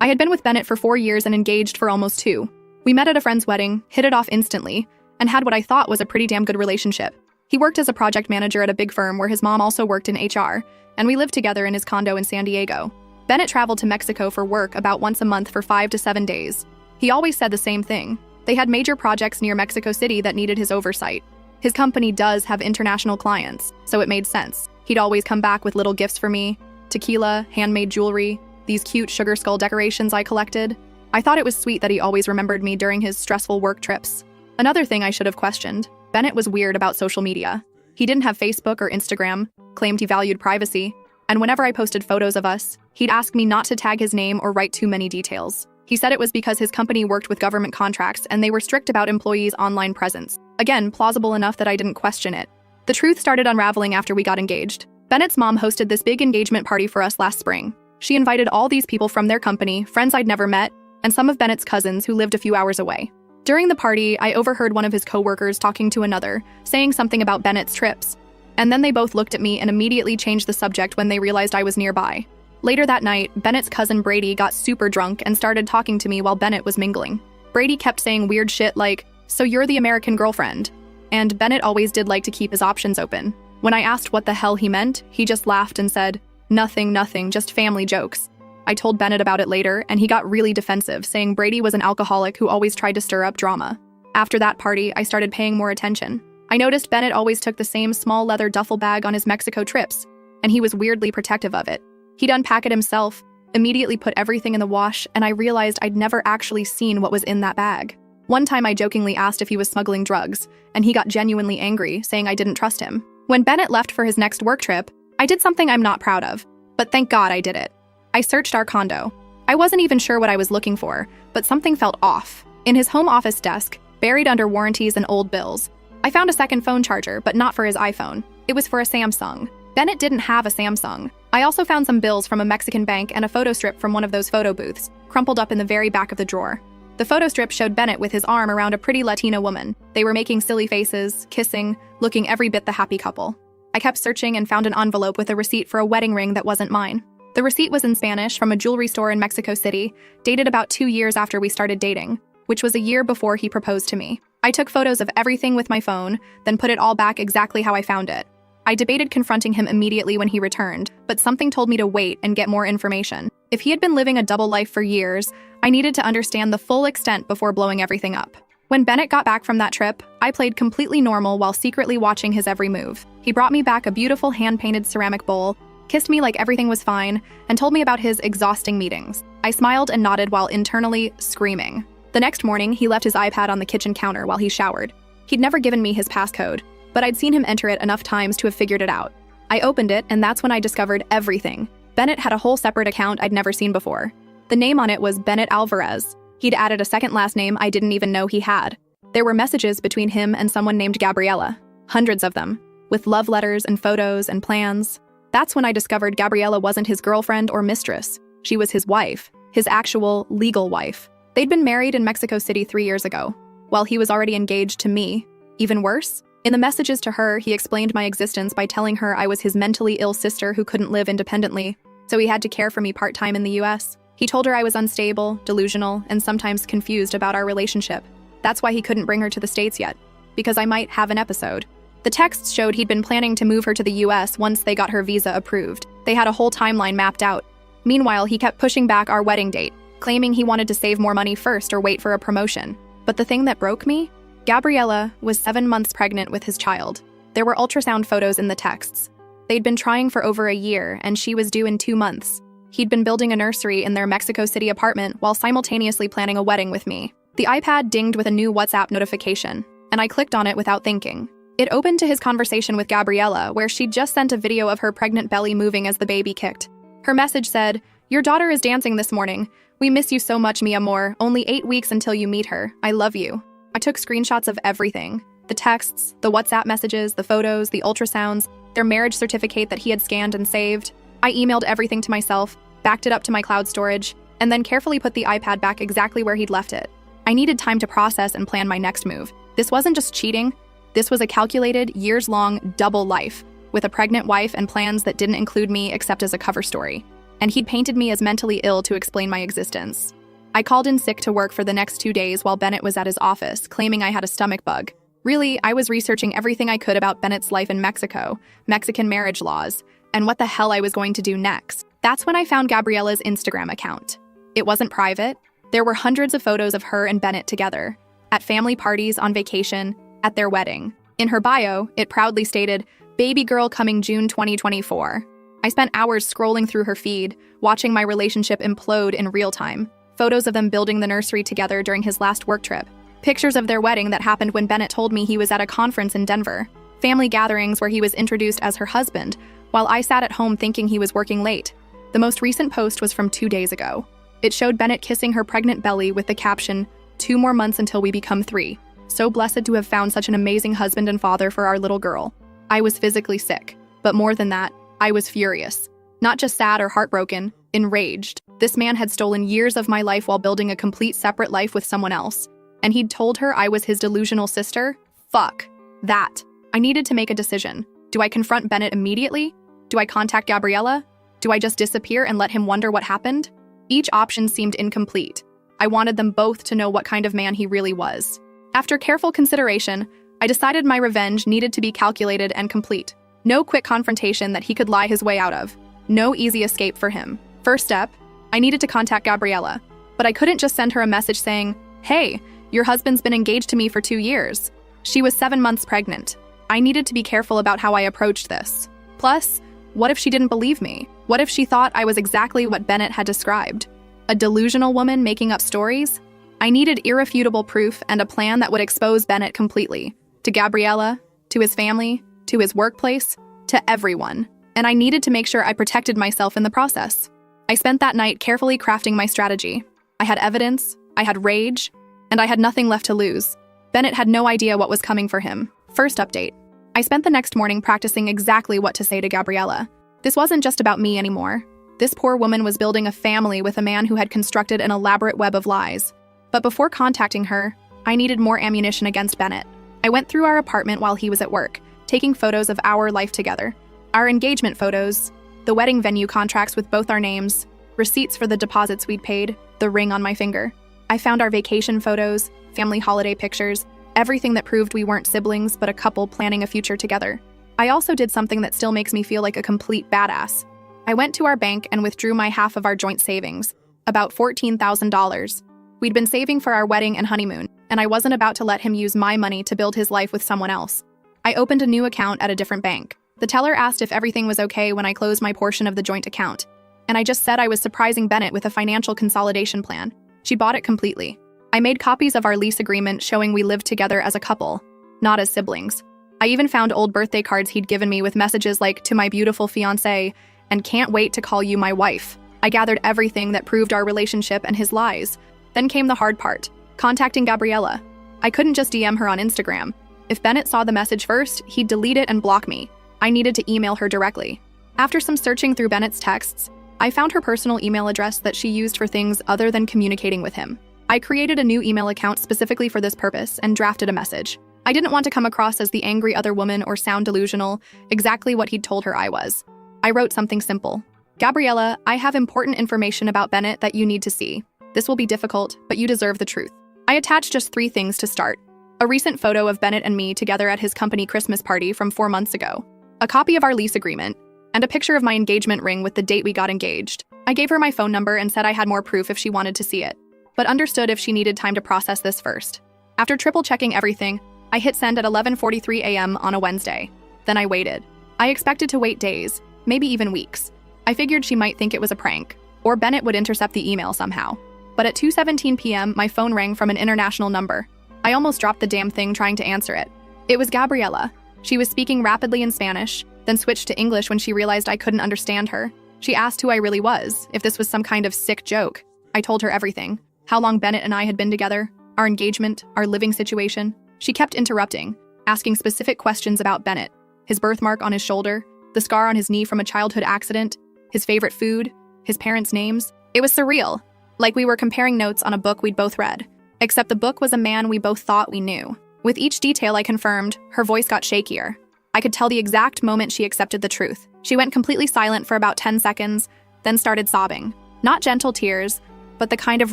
I had been with Bennett for 4 years and engaged for almost 2. We met at a friend's wedding, hit it off instantly, and had what I thought was a pretty damn good relationship. He worked as a project manager at a big firm where his mom also worked in HR, and we lived together in his condo in San Diego. Bennett traveled to Mexico for work about once a month for 5 to 7 days. He always said the same thing. They had major projects near Mexico City that needed his oversight. His company does have international clients, so it made sense. He'd always come back with little gifts for me: tequila, handmade jewelry, these cute sugar skull decorations I collected. I thought it was sweet that he always remembered me during his stressful work trips. Another thing I should have questioned: Bennett was weird about social media. He didn't have Facebook or Instagram, claimed he valued privacy, and whenever I posted photos of us, he'd ask me not to tag his name or write too many details. He said it was because his company worked with government contracts and they were strict about employees' online presence. Again, plausible enough that I didn't question it. The truth started unraveling after we got engaged. Bennett's mom hosted this big engagement party for us last spring. She invited all these people from their company, friends I'd never met, and some of Bennett's cousins who lived a few hours away. During the party, I overheard one of his coworkers talking to another, saying something about Bennett's trips. And then they both looked at me and immediately changed the subject when they realized I was nearby. Later that night, Bennett's cousin Brady got super drunk and started talking to me while Bennett was mingling. Brady kept saying weird shit like, "So you're the American girlfriend?" And Bennett always did like to keep his options open. When I asked what the hell he meant, he just laughed and said, nothing, just family jokes." I told Bennett about it later, and he got really defensive, saying Brady was an alcoholic who always tried to stir up drama. After that party, I started paying more attention. I noticed Bennett always took the same small leather duffel bag on his Mexico trips, and he was weirdly protective of it. He'd unpack it himself, immediately put everything in the wash, and I realized I'd never actually seen what was in that bag. One time I jokingly asked if he was smuggling drugs, and he got genuinely angry, saying I didn't trust him. When Bennett left for his next work trip, I did something I'm not proud of, but thank God I did it. I searched our condo. I wasn't even sure what I was looking for, but something felt off. In his home office desk, buried under warranties and old bills, I found a second phone charger, but not for his iPhone. It was for a Samsung. Bennett didn't have a Samsung. I also found some bills from a Mexican bank and a photo strip from one of those photo booths, crumpled up in the very back of the drawer. The photo strip showed Bennett with his arm around a pretty Latina woman. They were making silly faces, kissing, looking every bit the happy couple. I kept searching and found an envelope with a receipt for a wedding ring that wasn't mine. The receipt was in Spanish from a jewelry store in Mexico City, dated about 2 years after we started dating, which was a year before he proposed to me. I took photos of everything with my phone, then put it all back exactly how I found it. I debated confronting him immediately when he returned, but something told me to wait and get more information. If he had been living a double life for years, I needed to understand the full extent before blowing everything up. When Bennett got back from that trip, I played completely normal while secretly watching his every move. He brought me back a beautiful hand-painted ceramic bowl, kissed me like everything was fine, and told me about his exhausting meetings. I smiled and nodded while internally screaming. The next morning, he left his iPad on the kitchen counter while he showered. He'd never given me his passcode, but I'd seen him enter it enough times to have figured it out. I opened it, and that's when I discovered everything. Bennett had a whole separate account I'd never seen before. The name on it was Bennett Alvarez. He'd added a second last name I didn't even know he had. There were messages between him and someone named Gabriella, hundreds of them, with love letters and photos and plans. That's when I discovered Gabriella wasn't his girlfriend or mistress. She was his wife, his actual legal wife. They'd been married in Mexico City 3 years ago, while he was already engaged to me. Even worse, in the messages to her, he explained my existence by telling her I was his mentally ill sister who couldn't live independently, so he had to care for me part-time in the US. He told her I was unstable, delusional, and sometimes confused about our relationship. That's why he couldn't bring her to the States yet, because I might have an episode. The texts showed he'd been planning to move her to the US once they got her visa approved. They had a whole timeline mapped out. Meanwhile, he kept pushing back our wedding date, claiming he wanted to save more money first or wait for a promotion. But the thing that broke me? Gabriella was 7 months pregnant with his child. There were ultrasound photos in the texts. They'd been trying for over a year, and she was due in 2 months. He'd been building a nursery in their Mexico City apartment while simultaneously planning a wedding with me. The iPad dinged with a new WhatsApp notification, and I clicked on it without thinking. It opened to his conversation with Gabriella, where she'd just sent a video of her pregnant belly moving as the baby kicked. Her message said, "Your daughter is dancing this morning. We miss you so much, mi amor. Only 8 weeks until you meet her. I love you." I took screenshots of everything. The texts, the WhatsApp messages, the photos, the ultrasounds, their marriage certificate that he had scanned and saved. I emailed everything to myself, backed it up to my cloud storage, and then carefully put the iPad back exactly where he'd left it. I needed time to process and plan my next move. This wasn't just cheating. This was a calculated, years-long double life, with a pregnant wife and plans that didn't include me except as a cover story. and he'd painted me as mentally ill to explain my existence. I called in sick to work for the next 2 days while Bennett was at his office, claiming I had a stomach bug. Really, I was researching everything I could about Bennett's life in Mexico, Mexican marriage laws, and what the hell I was going to do next. That's when I found Gabriella's Instagram account. It wasn't private. There were hundreds of photos of her and Bennett together, at family parties, on vacation, at their wedding. In her bio, it proudly stated, "Baby girl coming June 2024. I spent hours scrolling through her feed, watching my relationship implode in real time. Photos of them building the nursery together during his last work trip. Pictures of their wedding that happened when Bennett told me he was at a conference in Denver. Family gatherings where he was introduced as her husband, while I sat at home thinking he was working late. The most recent post was from 2 days ago. It showed Bennett kissing her pregnant belly with the caption, 2 more months until we become 3. So blessed to have found such an amazing husband and father for our little girl." I was physically sick, but more than that, I was furious. Not just sad or heartbroken, enraged. This man had stolen years of my life while building a complete separate life with someone else. And he'd told her I was his delusional sister? Fuck. That. I needed to make a decision. Do I confront Bennett immediately? Do I contact Gabriella? Do I just disappear and let him wonder what happened? Each option seemed incomplete. I wanted them both to know what kind of man he really was. After careful consideration, I decided my revenge needed to be calculated and complete. No quick confrontation that he could lie his way out of. No easy escape for him. First step, I needed to contact Gabriella. But I couldn't just send her a message saying, "Hey, your husband's been engaged to me for 2 years." She was 7 months pregnant. I needed to be careful about how I approached this. Plus, what if she didn't believe me? What if she thought I was exactly what Bennett had described? A delusional woman making up stories? I needed irrefutable proof and a plan that would expose Bennett completely. To Gabriella, to his family, to his workplace, to everyone. And I needed to make sure I protected myself in the process. I spent that night carefully crafting my strategy. I had evidence, I had rage, and I had nothing left to lose. Bennett had no idea what was coming for him. First update. I spent the next morning practicing exactly what to say to Gabriella. This wasn't just about me anymore. This poor woman was building a family with a man who had constructed an elaborate web of lies. But before contacting her, I needed more ammunition against Bennett. I went through our apartment while he was at work, taking photos of our life together. Our engagement photos, the wedding venue contracts with both our names, receipts for the deposits we'd paid, the ring on my finger. I found our vacation photos, family holiday pictures, everything that proved we weren't siblings but a couple planning a future together. I also did something that still makes me feel like a complete badass. I went to our bank and withdrew my half of our joint savings, about $14,000. We'd been saving for our wedding and honeymoon, and I wasn't about to let him use my money to build his life with someone else. I opened a new account at a different bank. The teller asked if everything was okay when I closed my portion of the joint account, and I just said I was surprising Bennett with a financial consolidation plan. She bought it completely. I made copies of our lease agreement showing we lived together as a couple, not as siblings. I even found old birthday cards he'd given me with messages like, "To my beautiful fiancé," and "Can't wait to call you my wife." I gathered everything that proved our relationship and his lies. Then came the hard part, contacting Gabriella. I couldn't just DM her on Instagram. If Bennett saw the message first, he'd delete it and block me. I needed to email her directly. After some searching through Bennett's texts, I found her personal email address that she used for things other than communicating with him. I created a new email account specifically for this purpose and drafted a message. I didn't want to come across as the angry other woman or sound delusional, exactly what he'd told her I was. I wrote something simple. "Gabriella, I have important information about Bennett that you need to see. This will be difficult, but you deserve the truth." I attached just 3 things to start. A recent photo of Bennett and me together at his company Christmas party from 4 months ago, a copy of our lease agreement, and a picture of my engagement ring with the date we got engaged. I gave her my phone number and said I had more proof if she wanted to see it, but understood if she needed time to process this first. After triple checking everything, I hit send at 11:43 a.m. on a Wednesday. Then I waited. I expected to wait days, maybe even weeks. I figured she might think it was a prank, or Bennett would intercept the email somehow. But at 2:17 p.m., my phone rang from an international number. I almost dropped the damn thing trying to answer it. It was Gabriella. She was speaking rapidly in Spanish, then switched to English when she realized I couldn't understand her. She asked who I really was, if this was some kind of sick joke. I told her everything. How long Bennett and I had been together, our engagement, our living situation. She kept interrupting, asking specific questions about Bennett, his birthmark on his shoulder, the scar on his knee from a childhood accident, his favorite food, his parents' names. It was surreal, like we were comparing notes on a book we'd both read, except the book was a man we both thought we knew. With each detail I confirmed, her voice got shakier. I could tell the exact moment she accepted the truth. She went completely silent for about 10 seconds, then started sobbing. Not gentle tears, but the kind of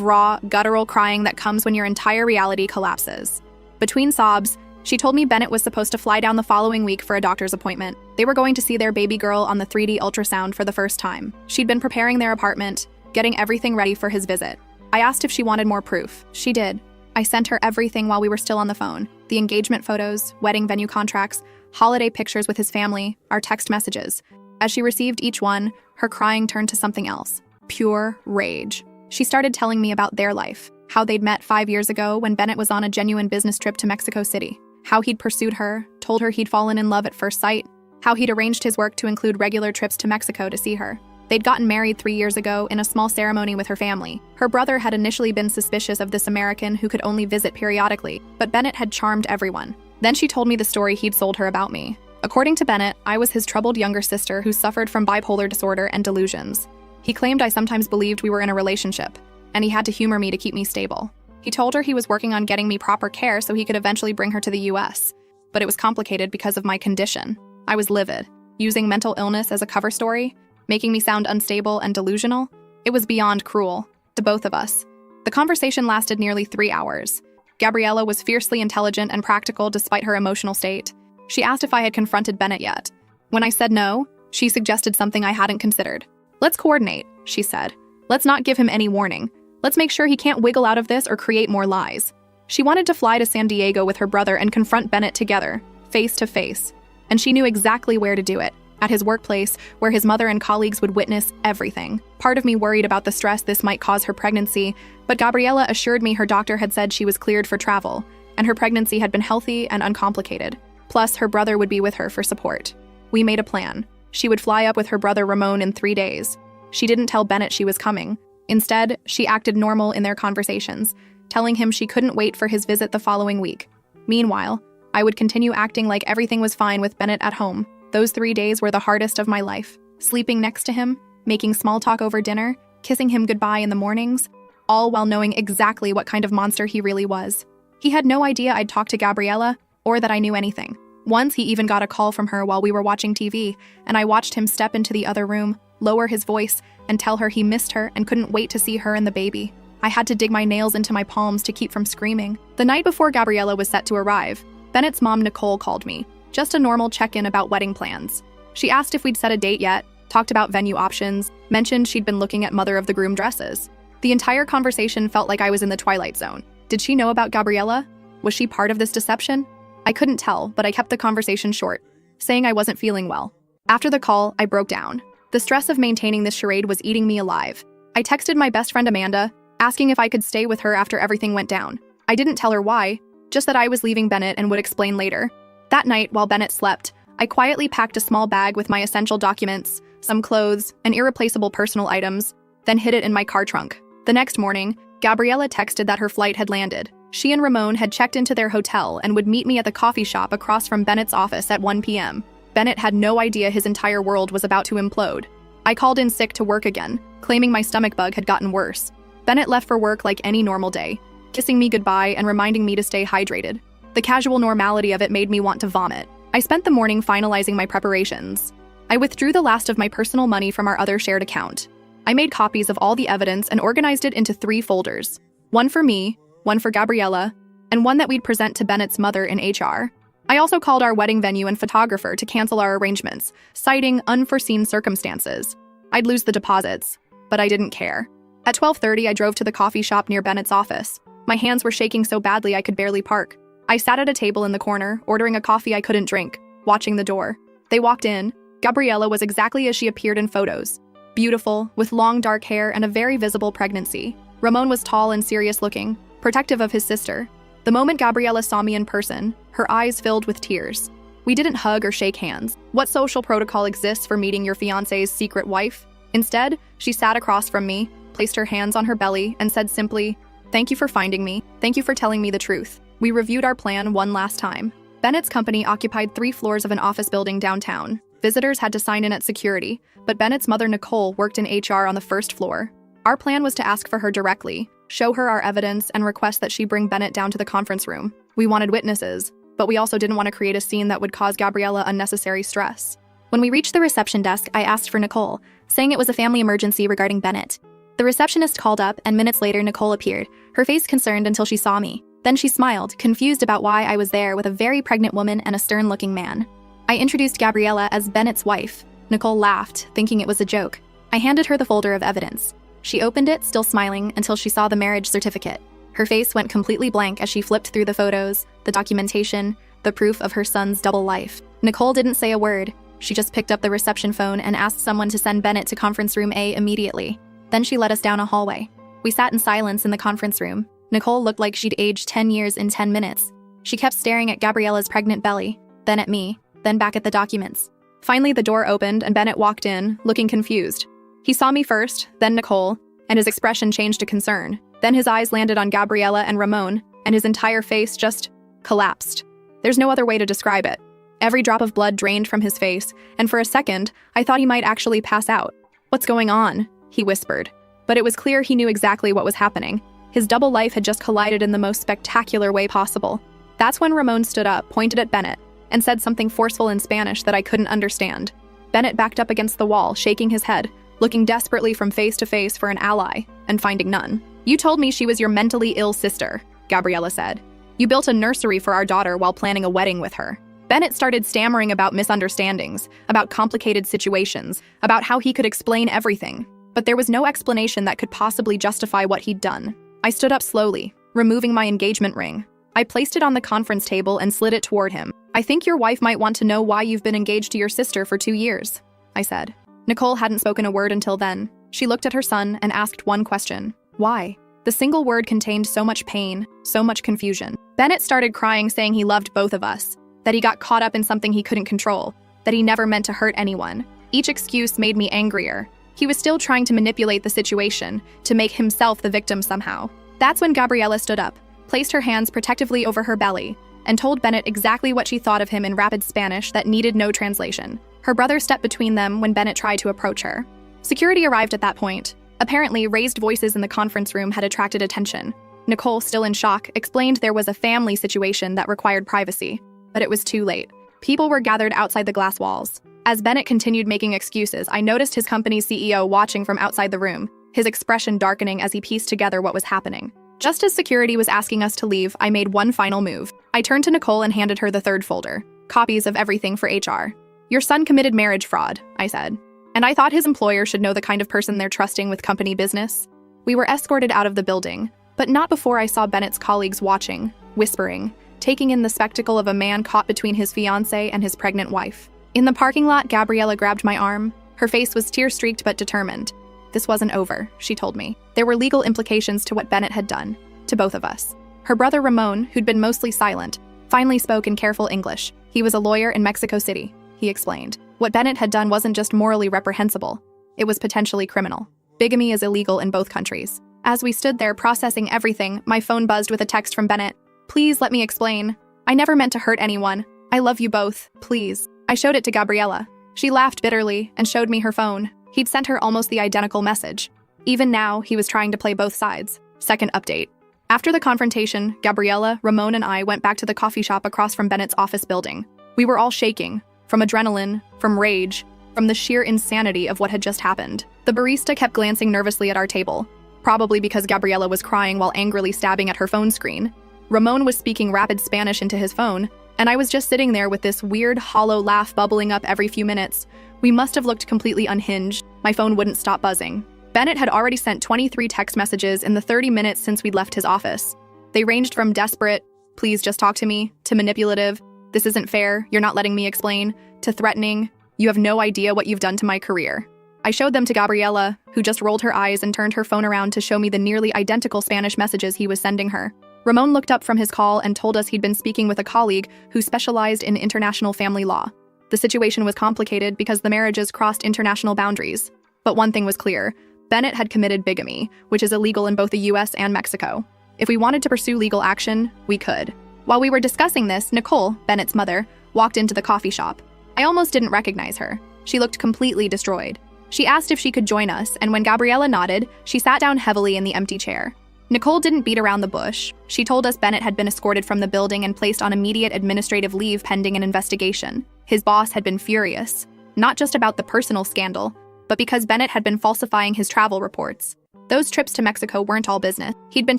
raw, guttural crying that comes when your entire reality collapses. Between sobs, she told me Bennett was supposed to fly down the following week for a doctor's appointment. They were going to see their baby girl on the 3D ultrasound for the first time. She'd been preparing their apartment, getting everything ready for his visit. I asked if she wanted more proof. She did. I sent her everything while we were still on the phone. The engagement photos, wedding venue contracts, holiday pictures with his family, our text messages. As she received each one, her crying turned to something else. Pure rage. She started telling me about their life, how they'd met 5 years ago when Bennett was on a genuine business trip to Mexico City, how he'd pursued her, told her he'd fallen in love at first sight, how he'd arranged his work to include regular trips to Mexico to see her. They'd gotten married 3 years ago in a small ceremony with her family. Her brother had initially been suspicious of this American who could only visit periodically, but Bennett had charmed everyone. Then she told me the story he'd sold her about me. According to Bennett, I was his troubled younger sister who suffered from bipolar disorder and delusions. He claimed I sometimes believed we were in a relationship, and he had to humor me to keep me stable. He told her he was working on getting me proper care so he could eventually bring her to the US. But it was complicated because of my condition. I was livid, using mental illness as a cover story, making me sound unstable and delusional. It was beyond cruel, to both of us. The conversation lasted nearly 3 hours. Gabriella was fiercely intelligent and practical despite her emotional state. She asked if I had confronted Bennett yet. When I said no, she suggested something I hadn't considered. "Let's coordinate," she said. "Let's not give him any warning. Let's make sure he can't wiggle out of this or create more lies." She wanted to fly to San Diego with her brother and confront Bennett together, face to face. And she knew exactly where to do it. At his workplace, where his mother and colleagues would witness everything. Part of me worried about the stress this might cause her pregnancy, but Gabriella assured me her doctor had said she was cleared for travel, and her pregnancy had been healthy and uncomplicated. Plus, her brother would be with her for support. We made a plan. She would fly up with her brother Ramon in 3 days. She didn't tell Bennett she was coming. Instead, she acted normal in their conversations, telling him she couldn't wait for his visit the following week. Meanwhile, I would continue acting like everything was fine with Bennett at home. Those 3 days were the hardest of my life. Sleeping next to him, making small talk over dinner, kissing him goodbye in the mornings, all while knowing exactly what kind of monster he really was. He had no idea I'd talked to Gabriella, or that I knew anything. Once he even got a call from her while we were watching TV, and I watched him step into the other room, lower his voice, and tell her he missed her and couldn't wait to see her and the baby. I had to dig my nails into my palms to keep from screaming. The night before Gabriella was set to arrive, Bennett's mom Nicole called me. Just a normal check-in about wedding plans. She asked if we'd set a date yet, talked about venue options, mentioned she'd been looking at mother of the groom dresses. The entire conversation felt like I was in the Twilight Zone. Did she know about Gabriella? Was she part of this deception? I couldn't tell, but I kept the conversation short, saying I wasn't feeling well. After the call, I broke down. The stress of maintaining this charade was eating me alive. I texted my best friend Amanda, asking if I could stay with her after everything went down. I didn't tell her why, just that I was leaving Bennett and would explain later. That night, while Bennett slept, I quietly packed a small bag with my essential documents, some clothes, and irreplaceable personal items, then hid it in my car trunk. The next morning, Gabriella texted that her flight had landed. She and Ramon had checked into their hotel and would meet me at the coffee shop across from Bennett's office at 1 p.m. Bennett had no idea his entire world was about to implode. I called in sick to work again, claiming my stomach bug had gotten worse. Bennett left for work like any normal day, kissing me goodbye and reminding me to stay hydrated. The casual normality of it made me want to vomit. I spent the morning finalizing my preparations. I withdrew the last of my personal money from our other shared account. I made copies of all the evidence and organized it into 3 folders. One for me, one for Gabriella, and one that we'd present to Bennett's mother in HR. I also called our wedding venue and photographer to cancel our arrangements, citing unforeseen circumstances. I'd lose the deposits, but I didn't care. At 12:30, I drove to the coffee shop near Bennett's office. My hands were shaking so badly I could barely park. I sat at a table in the corner, ordering a coffee I couldn't drink, watching the door. They walked in. Gabriella was exactly as she appeared in photos. Beautiful, with long dark hair and a very visible pregnancy. Ramon was tall and serious-looking, protective of his sister. The moment Gabriella saw me in person, her eyes filled with tears. We didn't hug or shake hands. What social protocol exists for meeting your fiancé's secret wife? Instead, she sat across from me, placed her hands on her belly, and said simply, "Thank you for finding me. Thank you for telling me the truth." We reviewed our plan one last time. Bennett's company occupied 3 floors of an office building downtown. Visitors had to sign in at security, but Bennett's mother Nicole worked in HR on the 1st floor. Our plan was to ask for her directly, show her our evidence, and request that she bring Bennett down to the conference room. We wanted witnesses, but we also didn't want to create a scene that would cause Gabriella unnecessary stress. When we reached the reception desk, I asked for Nicole, saying it was a family emergency regarding Bennett. The receptionist called up, and minutes later Nicole appeared, her face concerned until she saw me. Then she smiled, confused about why I was there with a very pregnant woman and a stern-looking man. I introduced Gabriella as Bennett's wife. Nicole laughed, thinking it was a joke. I handed her the folder of evidence. She opened it, still smiling, until she saw the marriage certificate. Her face went completely blank as she flipped through the photos, the documentation, the proof of her son's double life. Nicole didn't say a word. She just picked up the reception phone and asked someone to send Bennett to conference room A immediately. Then she led us down a hallway. We sat in silence in the conference room. Nicole looked like she'd aged 10 years in 10 minutes. She kept staring at Gabriella's pregnant belly, then at me, then back at the documents. Finally, the door opened and Bennett walked in, looking confused. He saw me first, then Nicole, and his expression changed to concern. Then his eyes landed on Gabriella and Ramon, and his entire face just collapsed. There's no other way to describe it. Every drop of blood drained from his face, and for a second, I thought he might actually pass out. "What's going on?" he whispered. But it was clear he knew exactly what was happening. His double life had just collided in the most spectacular way possible. That's when Ramon stood up, pointed at Bennett, and said something forceful in Spanish that I couldn't understand. Bennett backed up against the wall, shaking his head, looking desperately from face to face for an ally, and finding none. "You told me she was your mentally ill sister," Gabriella said. "You built a nursery for our daughter while planning a wedding with her." Bennett started stammering about misunderstandings, about complicated situations, about how he could explain everything. But there was no explanation that could possibly justify what he'd done. I stood up slowly, removing my engagement ring. I placed it on the conference table and slid it toward him. "I think your wife might want to know why you've been engaged to your sister for 2 years, I said. Nicole hadn't spoken a word until then. She looked at her son and asked one question. Why? The single word contained so much pain, so much confusion. Bennett started crying, saying he loved both of us, that he got caught up in something he couldn't control, that he never meant to hurt anyone. Each excuse made me angrier. He was still trying to manipulate the situation, to make himself the victim somehow. That's when Gabriella stood up, placed her hands protectively over her belly, and told Bennett exactly what she thought of him in rapid Spanish that needed no translation. Her brother stepped between them when Bennett tried to approach her. Security arrived at that point. Apparently, raised voices in the conference room had attracted attention. Nicole, still in shock, explained there was a family situation that required privacy. But it was too late. People were gathered outside the glass walls. As Bennett continued making excuses, I noticed his company's CEO watching from outside the room, his expression darkening as he pieced together what was happening. Just as security was asking us to leave, I made one final move. I turned to Nicole and handed her the third folder, copies of everything for HR. "Your son committed marriage fraud," I said. "And I thought his employer should know the kind of person they're trusting with company business." We were escorted out of the building, but not before I saw Bennett's colleagues watching, whispering, taking in the spectacle of a man caught between his fiancé and his pregnant wife. In the parking lot, Gabriella grabbed my arm. Her face was tear-streaked but determined. This wasn't over, she told me. There were legal implications to what Bennett had done, to both of us. Her brother Ramon, who'd been mostly silent, finally spoke in careful English. He was a lawyer in Mexico City, he explained. What Bennett had done wasn't just morally reprehensible, it was potentially criminal. Bigamy is illegal in both countries. As we stood there processing everything, my phone buzzed with a text from Bennett. "Please let me explain. I never meant to hurt anyone. I love you both, please." I showed it to Gabriella. She laughed bitterly and showed me her phone. He'd sent her almost the identical message. Even now, he was trying to play both sides. Second update. After the confrontation, Gabriella, Ramon, and I went back to the coffee shop across from Bennett's office building. We were all shaking, from adrenaline, from rage, from the sheer insanity of what had just happened. The barista kept glancing nervously at our table, probably because Gabriella was crying while angrily stabbing at her phone screen. Ramon was speaking rapid Spanish into his phone, and I was just sitting there with this weird, hollow laugh bubbling up every few minutes. We must have looked completely unhinged. My phone wouldn't stop buzzing. Bennett had already sent 23 text messages in the 30 minutes since we'd left his office. They ranged from desperate, "Please just talk to me," to manipulative, "This isn't fair, you're not letting me explain," to threatening, "You have no idea what you've done to my career." I showed them to Gabriella, who just rolled her eyes and turned her phone around to show me the nearly identical Spanish messages he was sending her. Ramon looked up from his call and told us he'd been speaking with a colleague who specialized in international family law. The situation was complicated because the marriages crossed international boundaries. But one thing was clear. Bennett had committed bigamy, which is illegal in both the US and Mexico. If we wanted to pursue legal action, we could. While we were discussing this, Nicole, Bennett's mother, walked into the coffee shop. I almost didn't recognize her. She looked completely destroyed. She asked if she could join us, and when Gabriella nodded, she sat down heavily in the empty chair. Nicole didn't beat around the bush. She told us Bennett had been escorted from the building and placed on immediate administrative leave pending an investigation. His boss had been furious. not just about the personal scandal, but because Bennett had been falsifying his travel reports. Those trips to Mexico weren't all business. He'd been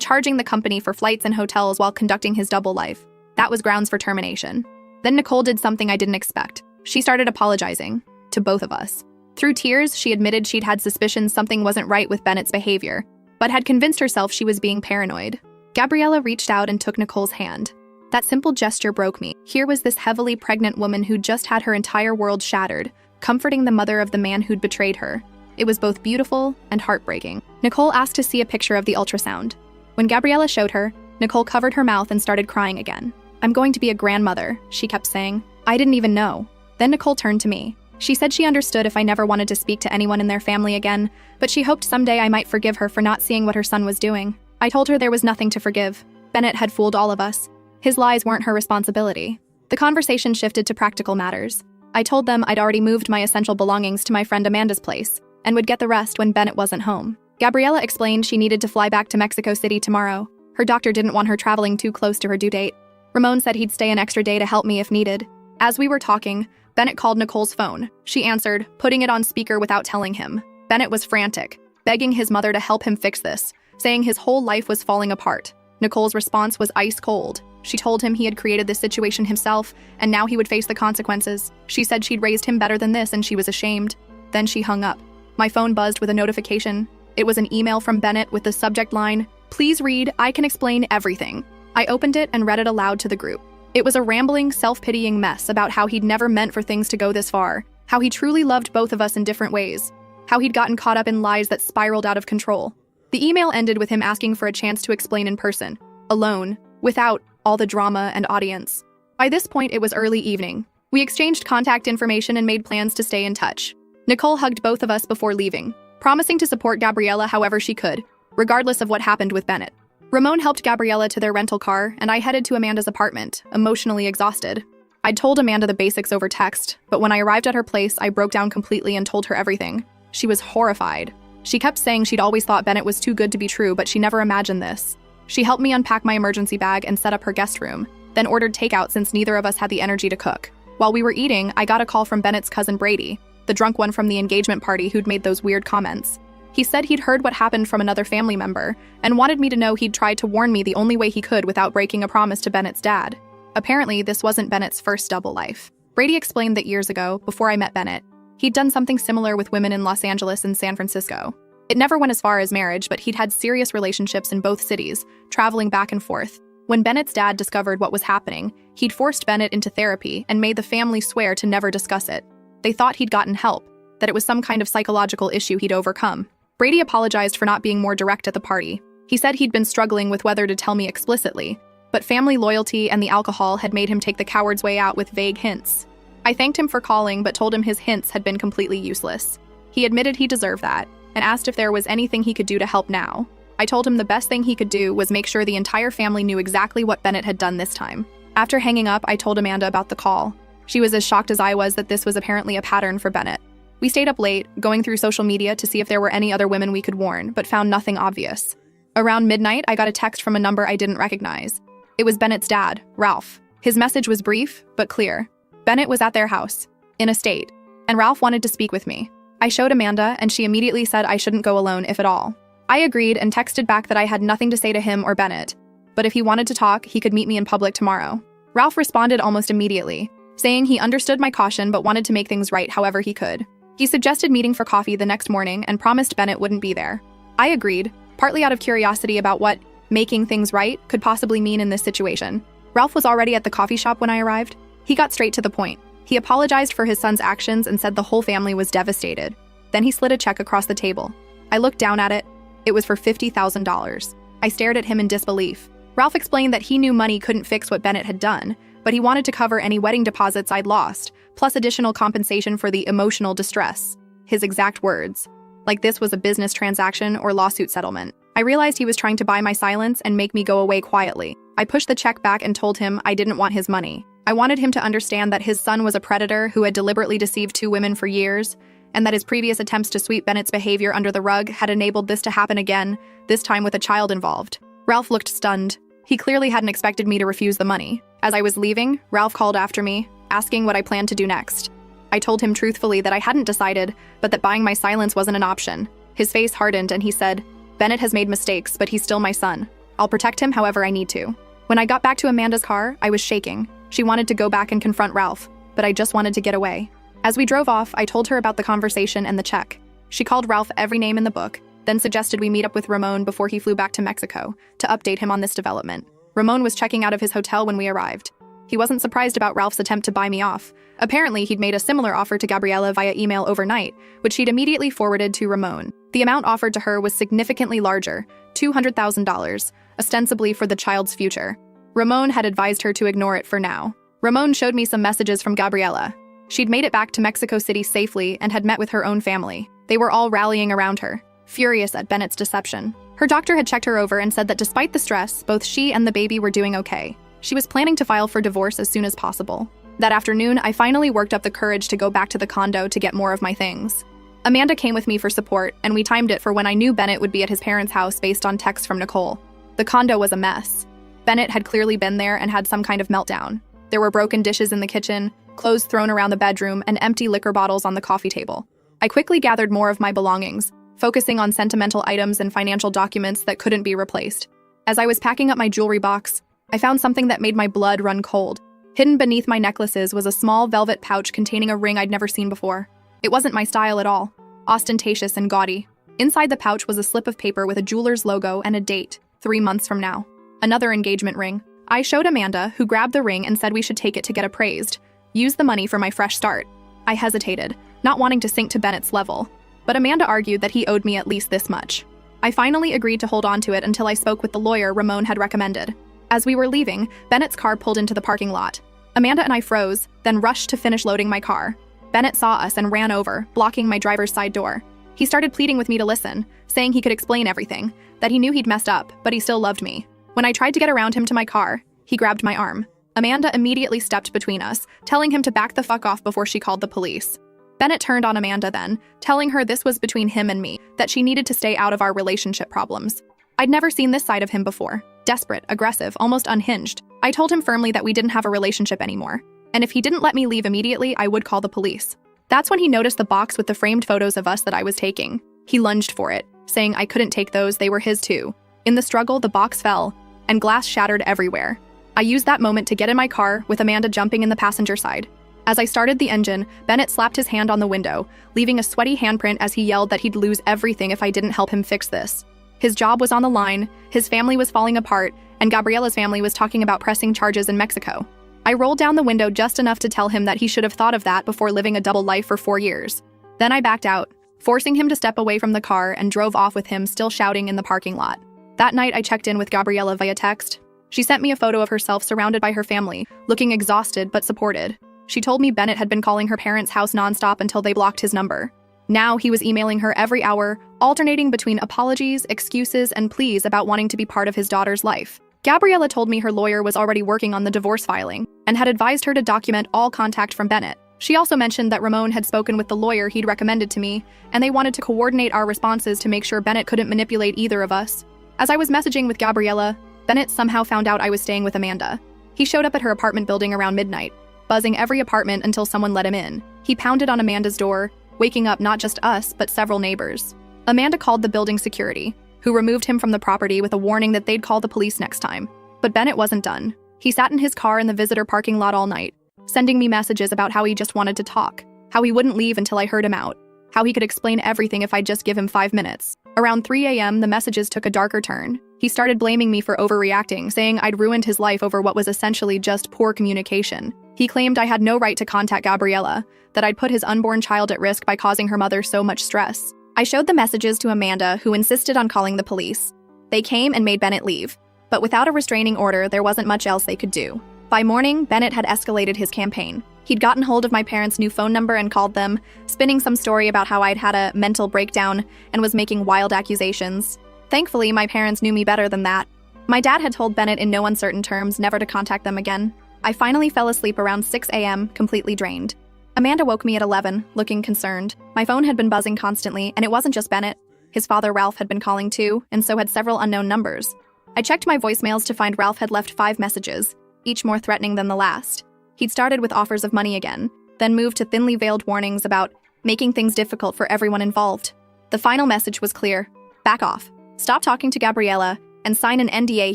charging the company for flights and hotels while conducting his double life. That was grounds for termination. Then Nicole did something I didn't expect. She started apologizing. To both of us. Through tears, she admitted she'd had suspicions something wasn't right with Bennett's behavior, but had convinced herself she was being paranoid. Gabriella reached out and took Nicole's hand. That simple gesture broke me. Here was this heavily pregnant woman who'd just had her entire world shattered, comforting the mother of the man who'd betrayed her. It was both beautiful and heartbreaking. Nicole asked to see a picture of the ultrasound. When Gabriella showed her, Nicole covered her mouth and started crying again. "I'm going to be a grandmother," she kept saying. "I didn't even know." Then Nicole turned to me. She said she understood if I never wanted to speak to anyone in their family again, but she hoped someday I might forgive her for not seeing what her son was doing. I told her there was nothing to forgive. Bennett had fooled all of us. His lies weren't her responsibility. The conversation shifted to practical matters. I told them I'd already moved my essential belongings to my friend Amanda's place, and would get the rest when Bennett wasn't home. Gabriella explained she needed to fly back to Mexico City tomorrow. Her doctor didn't want her traveling too close to her due date. Ramon said he'd stay an extra day to help me if needed. As we were talking, Bennett called Nicole's phone. She answered, putting it on speaker without telling him. Bennett was frantic, begging his mother to help him fix this, saying his whole life was falling apart. Nicole's response was ice cold. She told him he had created this situation himself, and now he would face the consequences. She said she'd raised him better than this, and she was ashamed. Then she hung up. My phone buzzed with a notification. It was an email from Bennett with the subject line, "Please read, I can explain everything." I opened it and read it aloud to the group. It was a rambling, self-pitying mess about how he'd never meant for things to go this far, how he truly loved both of us in different ways, how he'd gotten caught up in lies that spiraled out of control. The email ended with him asking for a chance to explain in person, alone, without all the drama and audience. By this point, it was early evening. We exchanged contact information and made plans to stay in touch. Nicole hugged both of us before leaving, promising to support Gabriella however she could, regardless of what happened with Bennett. Ramon helped Gabriella to their rental car, and I headed to Amanda's apartment, emotionally exhausted. I'd told Amanda the basics over text, but when I arrived at her place, I broke down completely and told her everything. She was horrified. She kept saying she'd always thought Bennett was too good to be true, but she never imagined this. She helped me unpack my emergency bag and set up her guest room, then ordered takeout since neither of us had the energy to cook. While we were eating, I got a call from Bennett's cousin Brady, the drunk one from the engagement party who'd made those weird comments. He said he'd heard what happened from another family member and wanted me to know he'd tried to warn me the only way he could without breaking a promise to Bennett's dad. Apparently, this wasn't Bennett's first double life. Brady explained that years ago, before I met Bennett, he'd done something similar with women in Los Angeles and San Francisco. It never went as far as marriage, but he'd had serious relationships in both cities, traveling back and forth. When Bennett's dad discovered what was happening, he'd forced Bennett into therapy and made the family swear to never discuss it. They thought he'd gotten help, that it was some kind of psychological issue he'd overcome. Brady apologized for not being more direct at the party. He said he'd been struggling with whether to tell me explicitly, but family loyalty and the alcohol had made him take the coward's way out with vague hints. I thanked him for calling, but told him his hints had been completely useless. He admitted he deserved that, and asked if there was anything he could do to help now. I told him the best thing he could do was make sure the entire family knew exactly what Bennett had done this time. After hanging up, I told Amanda about the call. She was as shocked as I was that this was apparently a pattern for Bennett. We stayed up late, going through social media to see if there were any other women we could warn, but found nothing obvious. Around midnight, I got a text from a number I didn't recognize. It was Bennett's dad, Ralph. His message was brief, but clear. Bennett was at their house, in a state, and Ralph wanted to speak with me. I showed Amanda, and she immediately said I shouldn't go alone, if at all. I agreed and texted back that I had nothing to say to him or Bennett, but if he wanted to talk, he could meet me in public tomorrow. Ralph responded almost immediately, saying he understood my caution but wanted to make things right however he could. He suggested meeting for coffee the next morning and promised Bennett wouldn't be there. I agreed, partly out of curiosity about what making things right could possibly mean in this situation. Ralph was already at the coffee shop when I arrived. He got straight to the point. He apologized for his son's actions and said the whole family was devastated. Then he slid a check across the table. I looked down at it. It was for $50,000. I stared at him in disbelief. Ralph explained that he knew money couldn't fix what Bennett had done, but he wanted to cover any wedding deposits I'd lost, plus additional compensation for the emotional distress. His exact words. Like this was a business transaction or lawsuit settlement. I realized he was trying to buy my silence and make me go away quietly. I pushed the check back and told him I didn't want his money. I wanted him to understand that his son was a predator who had deliberately deceived two women for years, and that his previous attempts to sweep Bennett's behavior under the rug had enabled this to happen again, this time with a child involved. Ralph looked stunned. He clearly hadn't expected me to refuse the money. As I was leaving, Ralph called after me, asking what I planned to do next. I told him truthfully that I hadn't decided, but that buying my silence wasn't an option. His face hardened and he said, "Bennett has made mistakes, but he's still my son. I'll protect him however I need to." When I got back to Amanda's car, I was shaking. She wanted to go back and confront Ralph, but I just wanted to get away. As we drove off, I told her about the conversation and the check. She called Ralph every name in the book, then suggested we meet up with Ramon before he flew back to Mexico to update him on this development. Ramon was checking out of his hotel when we arrived. He wasn't surprised about Ralph's attempt to buy me off. Apparently, he'd made a similar offer to Gabriela via email overnight, which she'd immediately forwarded to Ramon. The amount offered to her was significantly larger, $200,000, ostensibly for the child's future. Ramon had advised her to ignore it for now. Ramon showed me some messages from Gabriela. She'd made it back to Mexico City safely and had met with her own family. They were all rallying around her, furious at Bennett's deception. Her doctor had checked her over and said that despite the stress, both she and the baby were doing okay. She was planning to file for divorce as soon as possible. That afternoon, I finally worked up the courage to go back to the condo to get more of my things. Amanda came with me for support, and we timed it for when I knew Bennett would be at his parents' house based on texts from Nicole. The condo was a mess. Bennett had clearly been there and had some kind of meltdown. There were broken dishes in the kitchen, clothes thrown around the bedroom, and empty liquor bottles on the coffee table. I quickly gathered more of my belongings, focusing on sentimental items and financial documents that couldn't be replaced. As I was packing up my jewelry box, I found something that made my blood run cold. Hidden beneath my necklaces was a small velvet pouch containing a ring I'd never seen before. It wasn't my style at all, ostentatious and gaudy. Inside the pouch was a slip of paper with a jeweler's logo and a date, 3 months from now. Another engagement ring. I showed Amanda, who grabbed the ring and said we should take it to get appraised. Use the money for my fresh start. I hesitated, not wanting to sink to Bennett's level. But Amanda argued that he owed me at least this much. I finally agreed to hold on to it until I spoke with the lawyer Ramon had recommended. As we were leaving, Bennett's car pulled into the parking lot. Amanda and I froze, then rushed to finish loading my car. Bennett saw us and ran over, blocking my driver's side door. He started pleading with me to listen, saying he could explain everything, that he knew he'd messed up, but he still loved me. When I tried to get around him to my car, he grabbed my arm. Amanda immediately stepped between us, telling him to back the fuck off before she called the police. Bennett turned on Amanda then, telling her this was between him and me, that she needed to stay out of our relationship problems. I'd never seen this side of him before. Desperate, aggressive, almost unhinged. I told him firmly that we didn't have a relationship anymore, and if he didn't let me leave immediately, I would call the police. That's when he noticed the box with the framed photos of us that I was taking. He lunged for it, saying I couldn't take those, they were his too. In the struggle, the box fell, and glass shattered everywhere. I used that moment to get in my car, with Amanda jumping in the passenger side. As I started the engine, Bennett slapped his hand on the window, leaving a sweaty handprint as he yelled that he'd lose everything if I didn't help him fix this. His job was on the line, his family was falling apart, and Gabriela's family was talking about pressing charges in Mexico. I rolled down the window just enough to tell him that he should have thought of that before living a double life for 4 years. Then I backed out, forcing him to step away from the car and drove off with him still shouting in the parking lot. That night, I checked in with Gabriela via text. She sent me a photo of herself surrounded by her family, looking exhausted but supported. She told me Bennett had been calling her parents' house nonstop until they blocked his number. Now he was emailing her every hour, alternating between apologies, excuses, and pleas about wanting to be part of his daughter's life. Gabriela told me her lawyer was already working on the divorce filing and had advised her to document all contact from Bennett. She also mentioned that Ramon had spoken with the lawyer he'd recommended to me, and they wanted to coordinate our responses to make sure Bennett couldn't manipulate either of us. As I was messaging with Gabriela, Bennett somehow found out I was staying with Amanda. He showed up at her apartment building around midnight, buzzing every apartment until someone let him in. He pounded on Amanda's door, waking up not just us, but several neighbors. Amanda called the building security, who removed him from the property with a warning that they'd call the police next time. But Bennett wasn't done. He sat in his car in the visitor parking lot all night, sending me messages about how he just wanted to talk, how he wouldn't leave until I heard him out, how he could explain everything if I'd just give him 5 minutes. Around 3 a.m., the messages took a darker turn. He started blaming me for overreacting, saying I'd ruined his life over what was essentially just poor communication. He claimed I had no right to contact Gabriela, that I'd put his unborn child at risk by causing her mother so much stress. I showed the messages to Amanda, who insisted on calling the police. They came and made Bennett leave, but without a restraining order, there wasn't much else they could do. By morning, Bennett had escalated his campaign. He'd gotten hold of my parents' new phone number and called them, spinning some story about how I'd had a mental breakdown and was making wild accusations. Thankfully, my parents knew me better than that. My dad had told Bennett in no uncertain terms never to contact them again. I finally fell asleep around 6 a.m., completely drained. Amanda woke me at 11, looking concerned. My phone had been buzzing constantly, and it wasn't just Bennett. His father, Ralph, had been calling too, and so had several unknown numbers. I checked my voicemails to find Ralph had left 5 messages, each more threatening than the last. He'd started with offers of money again, then moved to thinly veiled warnings about making things difficult for everyone involved. The final message was clear. Back off. Stop talking to Gabriella and sign an NDA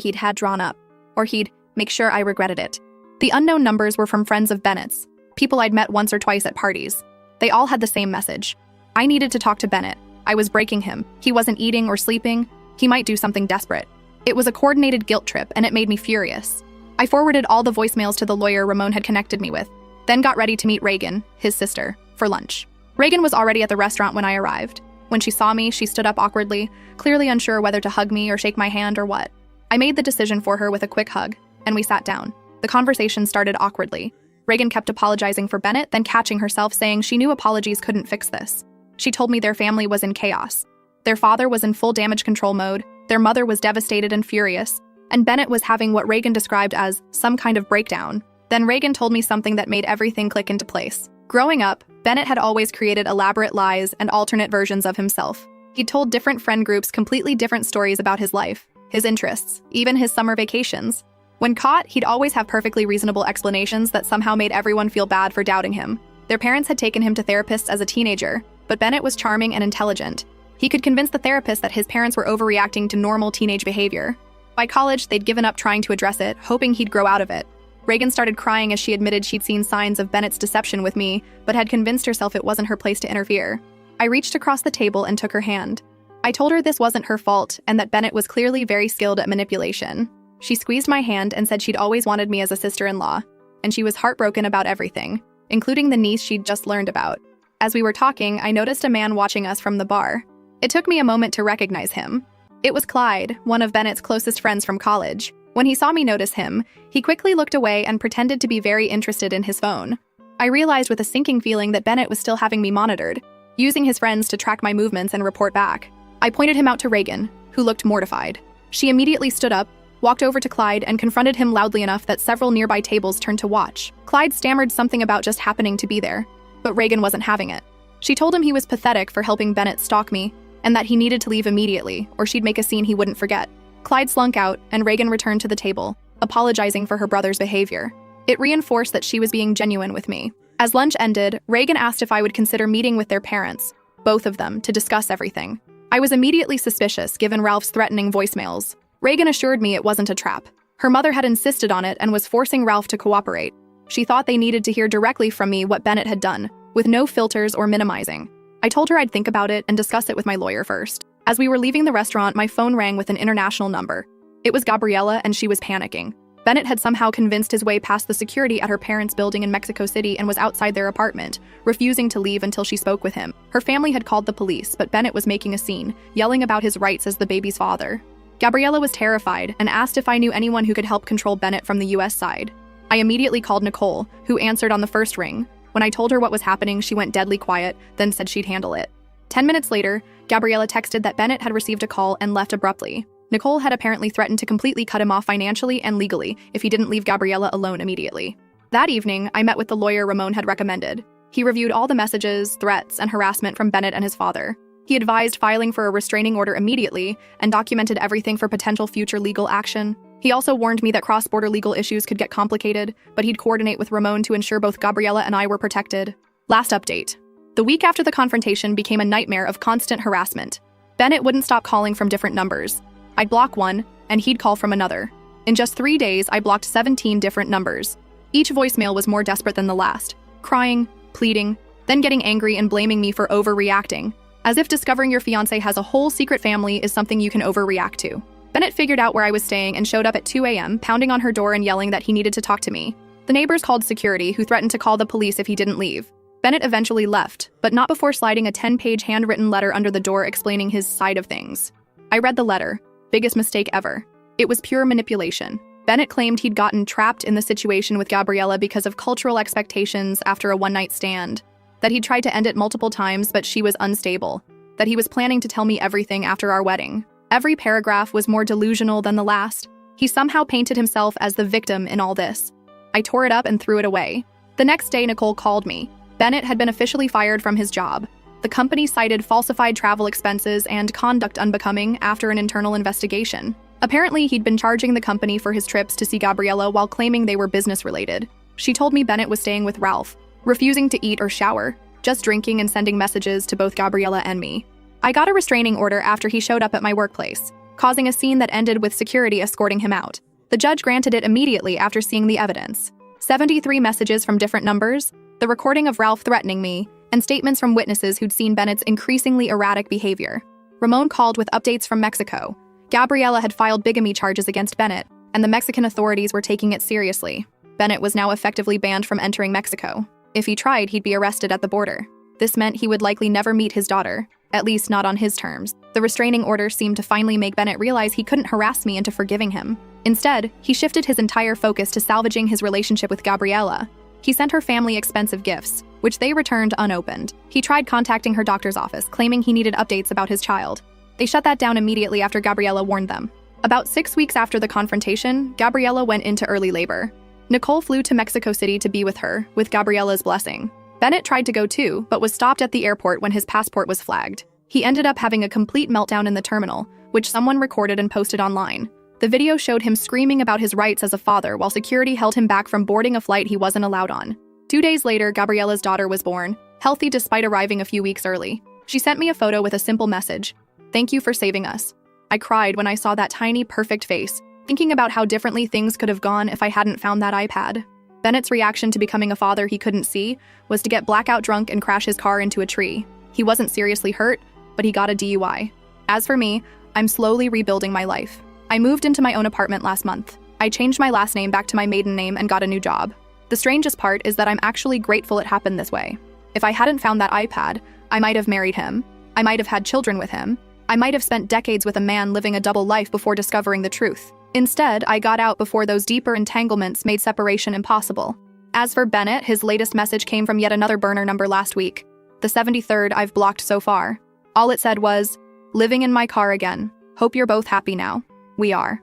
he'd had drawn up, or he'd make sure I regretted it. The unknown numbers were from friends of Bennett's, people I'd met once or twice at parties. They all had the same message. I needed to talk to Bennett. I was breaking him. He wasn't eating or sleeping. He might do something desperate. It was a coordinated guilt trip, and it made me furious. I forwarded all the voicemails to the lawyer Ramon had connected me with, then got ready to meet Reagan, his sister, for lunch. Reagan was already at the restaurant when I arrived. When she saw me, she stood up awkwardly, clearly unsure whether to hug me or shake my hand or what. I made the decision for her with a quick hug, and we sat down. The conversation started awkwardly. Reagan kept apologizing for Bennett, then catching herself saying she knew apologies couldn't fix this. She told me their family was in chaos. Their father was in full damage control mode, their mother was devastated and furious, and Bennett was having what Reagan described as some kind of breakdown. Then Reagan told me something that made everything click into place. Growing up, Bennett had always created elaborate lies and alternate versions of himself. He'd told different friend groups completely different stories about his life, his interests, even his summer vacations. When caught, he'd always have perfectly reasonable explanations that somehow made everyone feel bad for doubting him. Their parents had taken him to therapists as a teenager, but Bennett was charming and intelligent. He could convince the therapist that his parents were overreacting to normal teenage behavior. By college, they'd given up trying to address it, hoping he'd grow out of it. Reagan started crying as she admitted she'd seen signs of Bennett's deception with me, but had convinced herself it wasn't her place to interfere. I reached across the table and took her hand. I told her this wasn't her fault and that Bennett was clearly very skilled at manipulation. She squeezed my hand and said she'd always wanted me as a sister-in-law, and she was heartbroken about everything, including the niece she'd just learned about. As we were talking, I noticed a man watching us from the bar. It took me a moment to recognize him. It was Clyde, one of Bennett's closest friends from college. When he saw me notice him, he quickly looked away and pretended to be very interested in his phone. I realized with a sinking feeling that Bennett was still having me monitored, using his friends to track my movements and report back. I pointed him out to Reagan, who looked mortified. She immediately stood up, walked over to Clyde, and confronted him loudly enough that several nearby tables turned to watch. Clyde stammered something about just happening to be there, but Reagan wasn't having it. She told him he was pathetic for helping Bennett stalk me, and that he needed to leave immediately, or she'd make a scene he wouldn't forget. Clyde slunk out, and Reagan returned to the table, apologizing for her brother's behavior. It reinforced that she was being genuine with me. As lunch ended, Reagan asked if I would consider meeting with their parents, both of them, to discuss everything. I was immediately suspicious, given Ralph's threatening voicemails. Reagan assured me it wasn't a trap. Her mother had insisted on it and was forcing Ralph to cooperate. She thought they needed to hear directly from me what Bennett had done, with no filters or minimizing. I told her I'd think about it and discuss it with my lawyer first. As we were leaving the restaurant, my phone rang with an international number. It was Gabriella, and she was panicking. Bennett had somehow convinced his way past the security at her parents' building in Mexico City and was outside their apartment, refusing to leave until she spoke with him. Her family had called the police, but Bennett was making a scene, yelling about his rights as the baby's father. Gabriella was terrified and asked if I knew anyone who could help control Bennett from the US side. I immediately called Nicole, who answered on the first ring. When I told her what was happening, she went deadly quiet, then said she'd handle it. 10 minutes later, Gabriella texted that Bennett had received a call and left abruptly. Nicole had apparently threatened to completely cut him off financially and legally if he didn't leave Gabriella alone immediately. That evening, I met with the lawyer Ramon had recommended. He reviewed all the messages, threats, and harassment from Bennett and his father. He advised filing for a restraining order immediately and documented everything for potential future legal action. He also warned me that cross-border legal issues could get complicated, but he'd coordinate with Ramon to ensure both Gabriella and I were protected. Last update. The week after the confrontation became a nightmare of constant harassment. Bennett wouldn't stop calling from different numbers. I'd block one, and he'd call from another. In just 3 days, I blocked 17 different numbers. Each voicemail was more desperate than the last, crying, pleading, then getting angry and blaming me for overreacting, as if discovering your fiancé has a whole secret family is something you can overreact to. Bennett figured out where I was staying and showed up at 2 a.m., pounding on her door and yelling that he needed to talk to me. The neighbors called security, who threatened to call the police if he didn't leave. Bennett eventually left, but not before sliding a 10-page handwritten letter under the door explaining his side of things. I read the letter. Biggest mistake ever. It was pure manipulation. Bennett claimed he'd gotten trapped in the situation with Gabriella because of cultural expectations after a one-night stand, that he'd tried to end it multiple times but she was unstable, that he was planning to tell me everything after our wedding. Every paragraph was more delusional than the last. He somehow painted himself as the victim in all this. I tore it up and threw it away. The next day, Nicole called me. Bennett had been officially fired from his job. The company cited falsified travel expenses and conduct unbecoming after an internal investigation. Apparently, he'd been charging the company for his trips to see Gabriella while claiming they were business-related. She told me Bennett was staying with Ralph, refusing to eat or shower, just drinking and sending messages to both Gabriella and me. I got a restraining order after he showed up at my workplace, causing a scene that ended with security escorting him out. The judge granted it immediately after seeing the evidence. 73 messages from different numbers, the recording of Ralph threatening me, and statements from witnesses who'd seen Bennett's increasingly erratic behavior. Ramon called with updates from Mexico. Gabriella had filed bigamy charges against Bennett, and the Mexican authorities were taking it seriously. Bennett was now effectively banned from entering Mexico. If he tried, he'd be arrested at the border. This meant he would likely never meet his daughter, at least not on his terms. The restraining order seemed to finally make Bennett realize he couldn't harass me into forgiving him. Instead, he shifted his entire focus to salvaging his relationship with Gabriella. He sent her family expensive gifts, which they returned unopened. He tried contacting her doctor's office, claiming he needed updates about his child. They shut that down immediately after Gabriella warned them. About 6 weeks after the confrontation, Gabriella went into early labor. Nicole flew to Mexico City to be with her, with Gabriella's blessing. Bennett tried to go too, but was stopped at the airport when his passport was flagged. He ended up having a complete meltdown in the terminal, which someone recorded and posted online. The video showed him screaming about his rights as a father while security held him back from boarding a flight he wasn't allowed on. 2 days later, Gabriella's daughter was born, healthy despite arriving a few weeks early. She sent me a photo with a simple message: "Thank you for saving us." I cried when I saw that tiny, perfect face, thinking about how differently things could have gone if I hadn't found that iPad. Bennett's reaction to becoming a father he couldn't see was to get blackout drunk and crash his car into a tree. He wasn't seriously hurt, but he got a DUI. As for me, I'm slowly rebuilding my life. I moved into my own apartment last month. I changed my last name back to my maiden name and got a new job. The strangest part is that I'm actually grateful it happened this way. If I hadn't found that iPad, I might have married him. I might have had children with him. I might have spent decades with a man living a double life before discovering the truth. Instead, I got out before those deeper entanglements made separation impossible. As for Bennett, his latest message came from yet another burner number last week, the 73rd I've blocked so far. All it said was, "Living in my car again. Hope you're both happy now." We are.